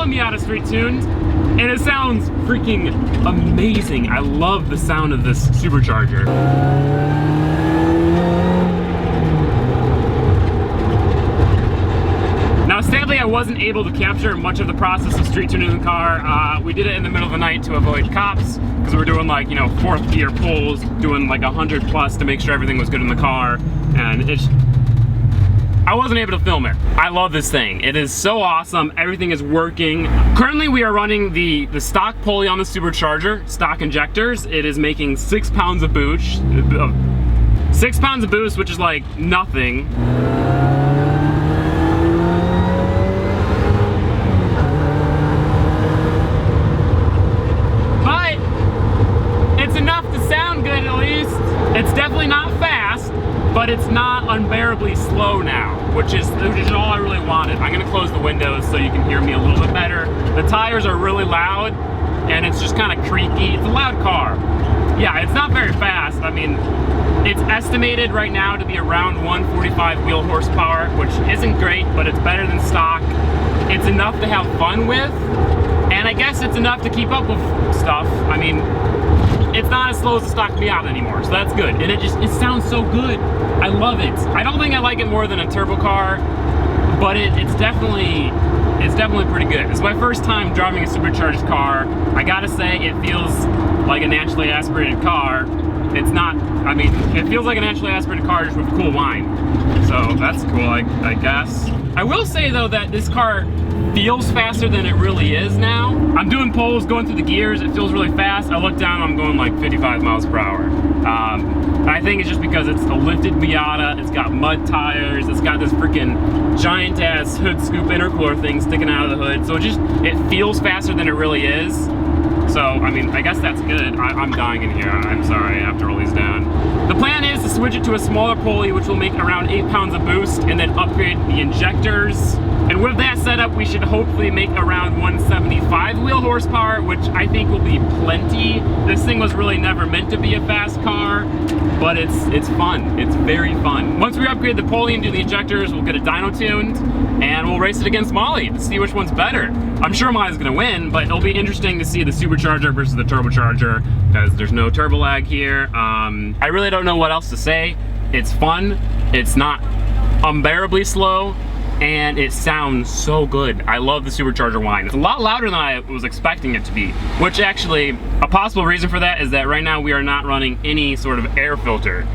Rally Miata street tuned, and it sounds freaking amazing. I love the sound of this supercharger. Now, sadly, I wasn't able to capture much of the process of street tuning the car. We did it in the middle of the night to avoid cops, because we were doing like, you know, fourth gear pulls, doing like 100 plus to make sure everything was good in the car, and I wasn't able to film it. I love this thing. It is so awesome. Everything is working. Currently, we are running the stock pulley on the supercharger, stock injectors. It is making 6 pounds of boost. 6 pounds of boost, which is like nothing. It's definitely not fast, but it's not unbearably slow now, which is all I really wanted. I'm gonna close the windows so you can hear me a little bit better. The tires are really loud, and it's just kind of creaky. It's a loud car. Yeah, it's not very fast. I mean, it's estimated right now to be around 145 wheel horsepower, which isn't great, but it's better than stock. It's enough to have fun with, and I guess it's enough to keep up with stuff. I mean, it's not as slow as the stock Miata anymore, so that's good. And it sounds so good. I love it. I don't think I like it more than a turbo car, but it's definitely pretty good. It's my first time driving a supercharged car. I gotta say, it feels like a naturally aspirated car. It's not, I mean, it feels like a naturally aspirated car just with cool wine. So that's cool, I guess. I will say though that this car feels faster than it really is now. I'm doing pulls, going through the gears, it feels really fast. I look down, I'm going like 55 miles per hour. I think it's just because it's a lifted Miata, it's got mud tires, it's got this freaking giant ass hood scoop intercooler thing sticking out of the hood. So it feels faster than it really is. So, I mean, I guess that's good. I'm dying in here, I'm sorry, I have to roll these down. The plan is to switch it to a smaller pulley, which will make around 8 pounds of boost, and then upgrade the injectors. And with that setup, we should hopefully make around 175 wheel horsepower, which I think will be plenty. This thing was really never meant to be a fast car, but it's fun. It's very fun. Once we upgrade the pulley and do the injectors, we'll get a dyno tuned, and we'll race it against Molly to see which one's better. I'm sure Molly's gonna win, but it'll be interesting to see the supercharger versus the turbocharger, because there's no turbo lag here. I really don't know what else to say. It's fun. It's not unbearably slow, and it sounds so good. I love the supercharger whine. It's a lot louder than I was expecting it to be, which actually, a possible reason for that is that right now we are not running any sort of air filter.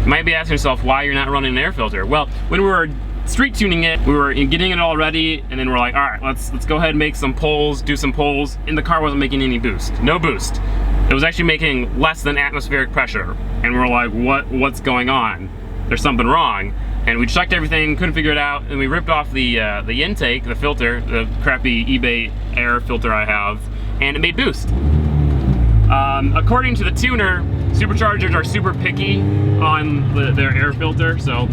You might be asking yourself why you're not running an air filter. Well, when we were street tuning it, we were getting it all ready, and then we're like, all right, let's go ahead and make some pulls, do some pulls, and the car wasn't making any boost. No boost. It was actually making less than atmospheric pressure, and we're like, what's going on? There's something wrong. And we checked everything, couldn't figure it out, and we ripped off the intake, the filter, the crappy eBay air filter I have, and it made boost. According to the tuner, superchargers are super picky on their air filter, so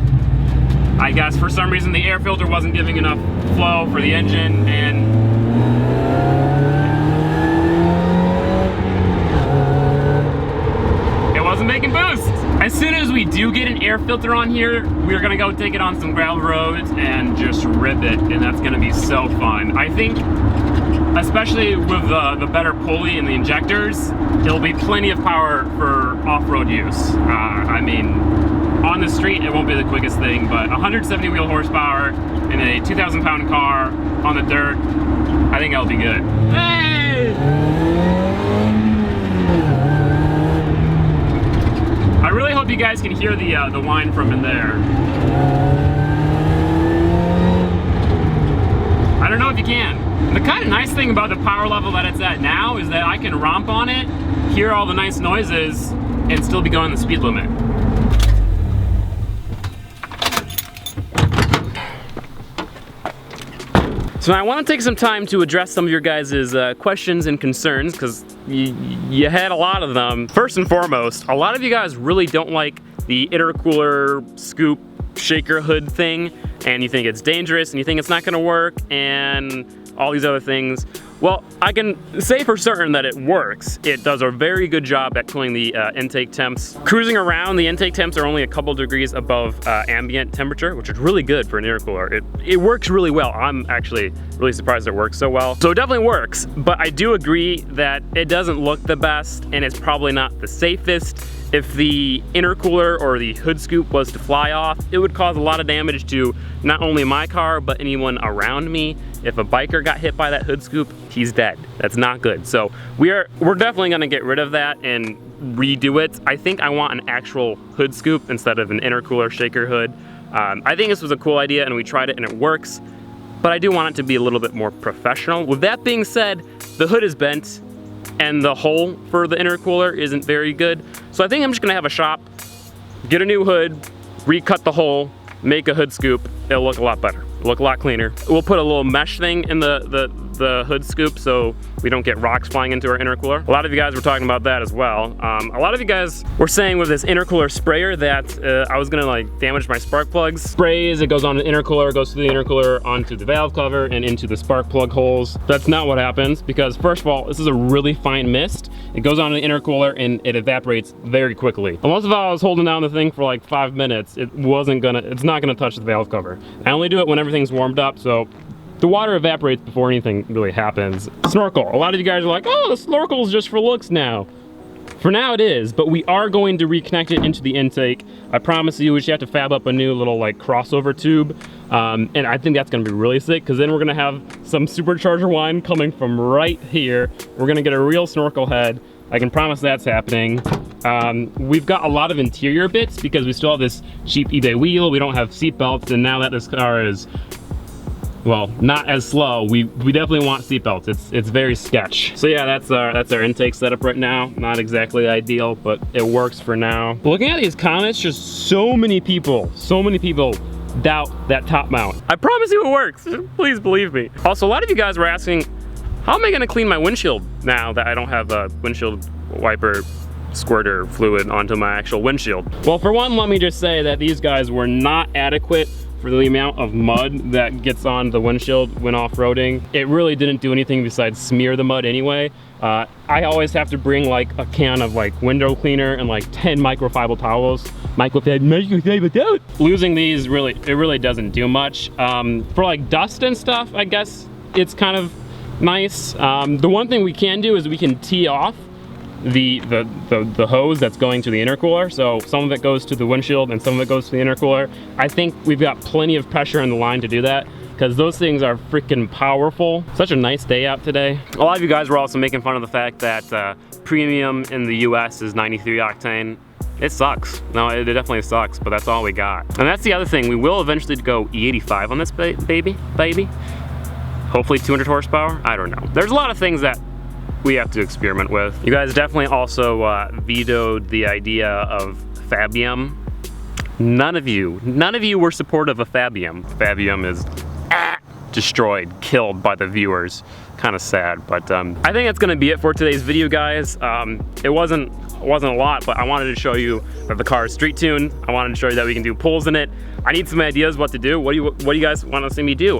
I guess for some reason the air filter wasn't giving enough flow for the engine, and it wasn't making boost. As soon as we do get an air filter on here, we're gonna go take it on some gravel roads and just rip it, and that's gonna be so fun. I think, especially with the better pulley and the injectors, it'll be plenty of power for off-road use. I mean, on the street, it won't be the quickest thing, but 170 wheel horsepower in a 2,000 pound car on the dirt, I think that'll be good. Hey! I really hope you guys can hear the whine from in there. I don't know if you can. The kind of nice thing about the power level that it's at now is that I can romp on it, hear all the nice noises, and still be going the speed limit. So I want to take some time to address some of your guys' questions and concerns, because you had a lot of them. First and foremost, a lot of you guys really don't like the intercooler scoop shaker hood thing, and you think it's dangerous, and you think it's not going to work, and all these other things. Well, I can say for certain that it works. It does a very good job at cooling the intake temps. Cruising around, the intake temps are only a couple degrees above ambient temperature, which is really good for an intercooler. It works really well. I'm actually really surprised it works so well. So it definitely works, but I do agree that it doesn't look the best and it's probably not the safest. If the intercooler or the hood scoop was to fly off, it would cause a lot of damage to not only my car, but anyone around me. If a biker got hit by that hood scoop, he's dead. That's not good. So we're definitely gonna get rid of that and redo it. I think I want an actual hood scoop instead of an intercooler shaker hood. I think this was a cool idea and we tried it and it works, but I do want it to be a little bit more professional. With that being said, the hood is bent and the hole for the intercooler isn't very good. So I think I'm just gonna have a shop, get a new hood, recut the hole, make a hood scoop. It'll look a lot better, it'll look a lot cleaner. We'll put a little mesh thing in the hood scoop so we don't get rocks flying into our intercooler. A lot of you guys were talking about that as well. A lot of you guys were saying with this intercooler sprayer that I was gonna like damage my spark plugs. Sprays, it goes on the intercooler, goes through the intercooler onto the valve cover and into the spark plug holes. That's not what happens because first of all, this is a really fine mist. It goes on the intercooler and it evaporates very quickly. Unless if I was holding down the thing for like 5 minutes, it's not gonna touch the valve cover. I only do it when everything's warmed up, so the water evaporates before anything really happens. Snorkel. A lot of you guys are like, oh, the snorkel's just for looks now. For now it is, but we are going to reconnect it into the intake. I promise you, we just have to fab up a new little like crossover tube. And I think that's gonna be really sick because then we're gonna have some supercharger wine coming from right here. We're gonna get a real snorkel head. I can promise that's happening. We've got a lot of interior bits because we still have this cheap eBay wheel. We don't have seat belts, and now that this car is, well, not as slow, we definitely want seat belts. It's very sketch. So yeah, that's our intake setup right now. Not exactly ideal, but it works for now. But looking at these comments, just so many people doubt that top mount. I promise you it works. Please believe me. Also, a lot of you guys were asking, how am I gonna clean my windshield now that I don't have a windshield wiper squirter fluid onto my actual windshield? Well, for one, let me just say that these guys were not adequate for the amount of mud that gets on the windshield when off-roading. It really didn't do anything besides smear the mud anyway. I always have to bring like a can of like window cleaner and like 10 microfiber towels. Losing these really doesn't do much. For like dust and stuff, I guess it's kind of nice. The one thing we can do is we can tee off the hose that's going to the intercooler. So some of it goes to the windshield and some of it goes to the intercooler. I think we've got plenty of pressure in the line to do that because those things are freaking powerful. Such a nice day out today. A lot of you guys were also making fun of the fact that premium in the US is 93 octane. It sucks. No, it definitely sucks, but that's all we got. And that's the other thing. We will eventually go E85 on this baby. Hopefully 200 horsepower. I don't know. There's a lot of things that we have to experiment with. You guys definitely also vetoed the idea of Fabium. None of you were supportive of Fabium. Fabium is destroyed, killed by the viewers. Kind of sad, but I think that's gonna be it for today's video, guys. It wasn't a lot, but I wanted to show you that the car is street tuned. I wanted to show you that we can do pulls in it. I need some ideas what to do. What do you guys want to see me do?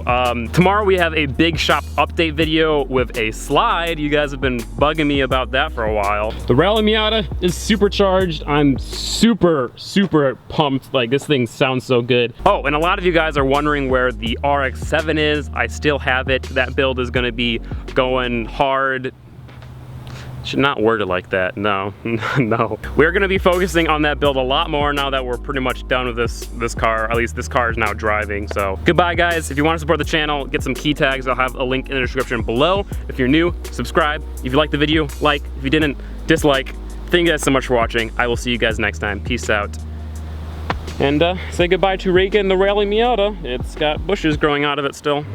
Tomorrow we have a big shop update video with a slide. You guys have been bugging me about that for a while. The Rally Miata is supercharged. I'm super pumped. Like, this thing sounds so good. Oh, and a lot of you guys are wondering where the RX-7 is. I still have it. That build is gonna be going hard. Should not word it like that, no, no. We're gonna be focusing on that build a lot more now that we're pretty much done with this car. At least this car is now driving, so. Goodbye, guys. If you wanna support the channel, get some key tags. I'll have a link in the description below. If you're new, subscribe. If you liked the video, like. If you didn't, dislike. Thank you guys so much for watching. I will see you guys next time. Peace out. And say goodbye to Reagan, the Rally Miata. It's got bushes growing out of it still.